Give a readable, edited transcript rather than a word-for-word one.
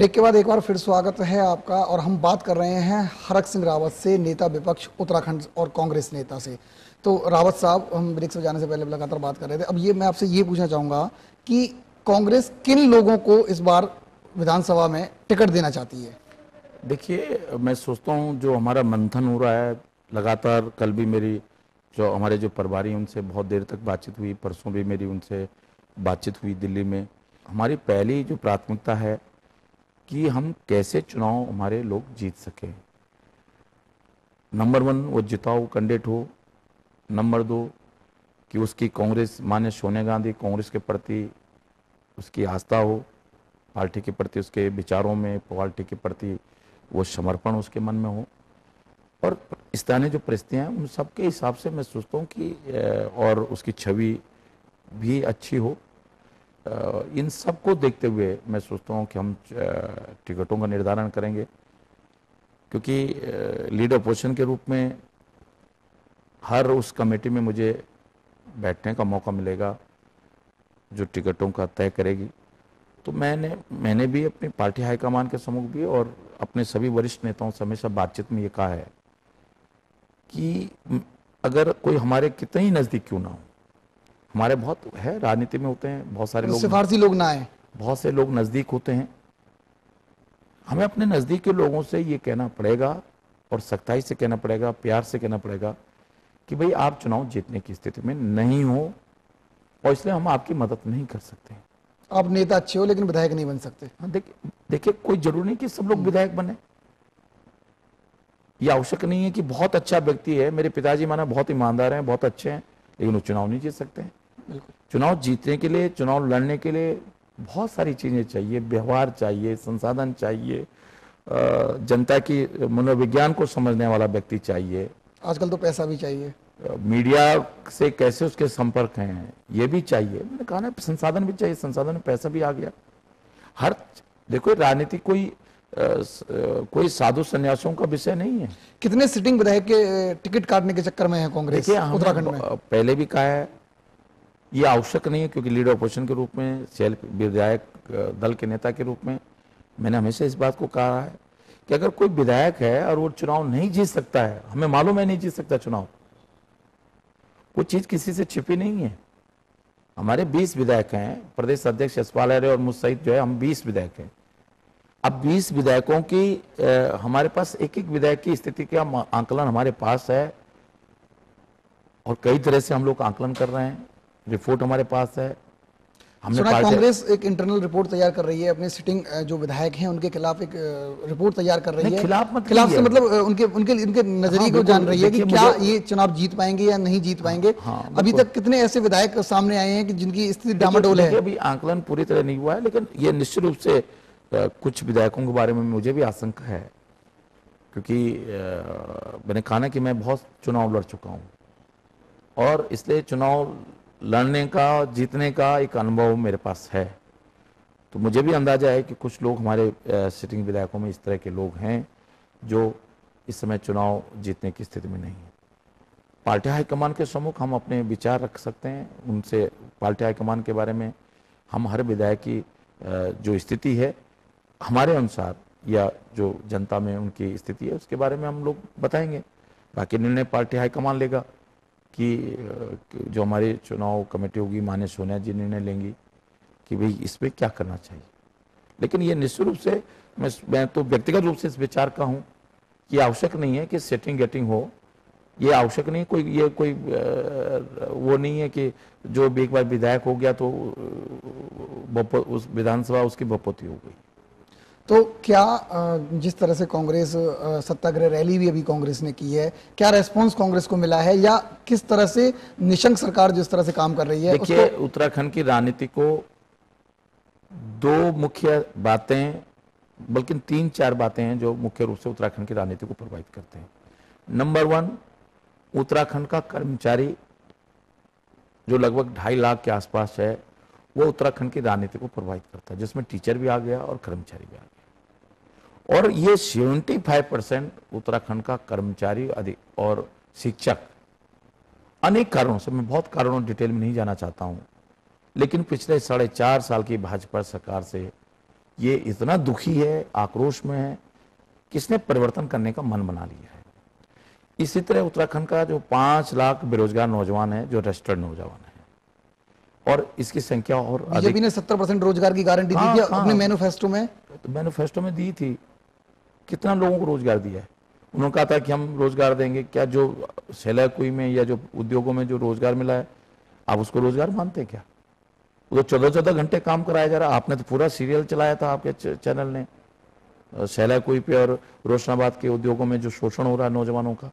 Break के बाद एक बार फिर स्वागत है आपका और हम बात कर रहे हैं हरक सिंह रावत से, नेता विपक्ष उत्तराखंड और कांग्रेस नेता से। तो रावत साहब, हम ब्रेक से जाने से पहले लगातार बात कर रहे थे। अब ये मैं आपसे ये पूछना चाहूँगा कि कांग्रेस किन लोगों को इस बार विधानसभा में टिकट देना चाहती है? देखिए, मैं सोचता हूँ जो हमारा मंथन हो रहा है लगातार, कल भी मेरी जो हमारे जो प्रभारी हैं उनसे बहुत देर तक बातचीत हुई, परसों भी मेरी उनसे बातचीत हुई दिल्ली में। हमारी पहली जो प्राथमिकता है कि हम कैसे चुनाव हमारे लोग जीत सकें। नंबर 1 वो जिताऊ कैंडिडेट हो। नंबर 2 कि उसकी कांग्रेस, माननीय सोनिया गांधी, कांग्रेस के प्रति उसकी आस्था हो, पार्टी के प्रति उसके विचारों में, पार्टी के प्रति वो समर्पण उसके मन में हो। और स्थानीय जो परिस्थितियाँ हैं उन सब के हिसाब से मैं सोचता हूँ कि और उसकी छवि भी अच्छी हो। इन सब को देखते हुए मैं सोचता हूँ कि हम टिकटों का निर्धारण करेंगे, क्योंकि लीडर पोजीशन के रूप में हर उस कमेटी में मुझे बैठने का मौका मिलेगा जो टिकटों का तय करेगी। तो मैंने भी अपनी पार्टी हाईकमान के सम्मुख भी और अपने सभी वरिष्ठ नेताओं से हमेशा बातचीत में ये कहा है कि अगर कोई हमारे कितने ही नज़दीक क्यों ना हो, हमारे बहुत है, राजनीति में होते हैं बहुत सारे लोग, सिफारसी लोग ना आए, बहुत से लोग नज़दीक होते हैं। हमें अपने नज़दीक के लोगों से ये कहना पड़ेगा और सख्ताई से कहना पड़ेगा, प्यार से कहना पड़ेगा कि भाई आप चुनाव जीतने की स्थिति में नहीं हो और इसलिए हम आपकी मदद नहीं कर सकते। आप नेता अच्छे हो लेकिन विधायक नहीं बन सकते। हाँ, देखिए कोई जरूरी नहीं कि सब लोग विधायक बने। यह आवश्यक नहीं है कि बहुत अच्छा व्यक्ति है, मेरे पिताजी माना बहुत ईमानदार हैं, बहुत अच्छे हैं, लेकिन वो चुनाव नहीं जीत सकते हैं। चुनाव जीतने के लिए, चुनाव लड़ने के लिए बहुत सारी चीजें चाहिए, व्यवहार चाहिए, संसाधन चाहिए, जनता की मनोविज्ञान को समझने वाला व्यक्ति चाहिए। आजकल तो पैसा भी चाहिए, मीडिया से कैसे उसके संपर्क हैं ये भी चाहिए। मैंने कहा ना, संसाधन भी चाहिए, संसाधन में पैसा भी आ गया। हर देखो, राजनीति कोई साधु सन्यासियों का विषय नहीं है। कितने सिटिंग विधायक के टिकट काटने के चक्कर में है कांग्रेस उत्तराखंड में? पहले भी कहा है ये आवश्यक नहीं है, क्योंकि लीडर ऑपोजिशन के रूप में, सेल्फ विधायक दल के नेता के रूप में मैंने हमेशा इस बात को कहा है कि अगर कोई विधायक है और वो चुनाव नहीं जीत सकता है, हमें मालूम है नहीं जीत सकता चुनाव, वो चीज किसी से छिपी नहीं है। हमारे 20 विधायक हैं, प्रदेश अध्यक्ष यशपाल आर्य और मुझ सहित जो है हम 20 विधायक हैं। अब 20 विधायकों की हमारे पास एक एक विधायक की स्थिति का आंकलन हमारे पास है और कई तरह से हम लोग आंकलन कर रहे हैं, रिपोर्ट हमारे पास है। हमने कांग्रेस एक इंटरनल रिपोर्ट तैयार कर रही है, अपने सिटिंग जो विधायक हैं उनके खिलाफ एक रिपोर्ट तैयार कर रही है। खिलाफ से मतलब उनके नजरिए को जान रही है कि क्या ये चुनाव जीत पाएंगे या नहीं जीत पाएंगे। अभी तक कितने ऐसे विधायक सामने आए हैं कि जिनकी स्थिति डामाडोल है? अभी आंकलन पूरी तरह नहीं हुआ है, लेकिन ये निश्चित रूप से कुछ विधायकों के बारे में मुझे भी आशंका है, क्योंकि मैंने कहा ना कि मैं बहुत चुनाव लड़ चुका हूं और इसलिए चुनाव लड़ने का, जीतने का एक अनुभव मेरे पास है। तो मुझे भी अंदाजा है कि कुछ लोग हमारे सिटिंग विधायकों में इस तरह के लोग हैं जो इस समय चुनाव जीतने की स्थिति में नहीं है। पार्टी हाईकमान के सम्मुख हम अपने विचार रख सकते हैं, उनसे पार्टी हाईकमान के बारे में हम हर विधायक की जो स्थिति है हमारे अनुसार या जो जनता में उनकी स्थिति है उसके बारे में हम लोग बताएंगे। बाकी निर्णय पार्टी हाईकमान लेगा कि जो हमारी चुनाव कमेटी होगी, माननीय सोनिया जी निर्णय लेंगी कि भाई इस पर क्या करना चाहिए। लेकिन ये निश्चित रूप से मैं तो व्यक्तिगत रूप से इस विचार का हूँ कि आवश्यक नहीं है कि सेटिंग गेटिंग हो, ये आवश्यक नहीं, कोई वो नहीं है कि जो एक बार विधायक हो गया तो उस विधानसभा उसकी बपोती हो गई। तो क्या जिस तरह से कांग्रेस सत्याग्रह रैली भी अभी कांग्रेस ने की है, क्या रेस्पॉन्स कांग्रेस को मिला है या किस तरह से निशंक सरकार जिस तरह से काम कर रही है? देखिए, उत्तराखंड की राजनीति को दो मुख्य बातें, बल्कि 3-4 बातें हैं जो मुख्य रूप से उत्तराखंड की राजनीति को प्रभावित करते हैं। नंबर 1, उत्तराखंड का कर्मचारी जो लगभग 2.5 लाख के आसपास है, वो उत्तराखंड की राजनीति को प्रभावित करता है, जिसमें टीचर भी आ गया और कर्मचारी भी आ गया। और ये 75% उत्तराखंड का कर्मचारी और शिक्षक अनेक कारणों से, मैं बहुत कारणों डिटेल में नहीं जाना चाहता हूं, लेकिन पिछले 4.5 साल की भाजपा सरकार से ये इतना दुखी है, आक्रोश में है, किसने परिवर्तन करने का मन बना लिया है। इसी तरह उत्तराखंड का जो 5 लाख बेरोजगार नौजवान है, जो रजिस्टर्ड नौजवान है, और इसकी संख्या और अधिक। बीजेपी ने 70% रोजगार की गारंटी दी थी अपने मैनिफेस्टो में। तो मैनिफेस्टो में दी थी, कितना लोगों को रोजगार दिया है। उन्होंने कहा था कि हम रोजगार देंगे। क्या जो सेलाकुई में या जो उद्योगों में जो रोजगार मिला है, आप उसको रोजगार मानते हैं क्या? वो तो 14-14 घंटे काम कराया जा रहा। आपने तो पूरा सीरियल चलाया था आपके चैनल ने, सेलाकुई पे और रोशनाबाद के उद्योगों में जो शोषण हो रहा है नौजवानों का।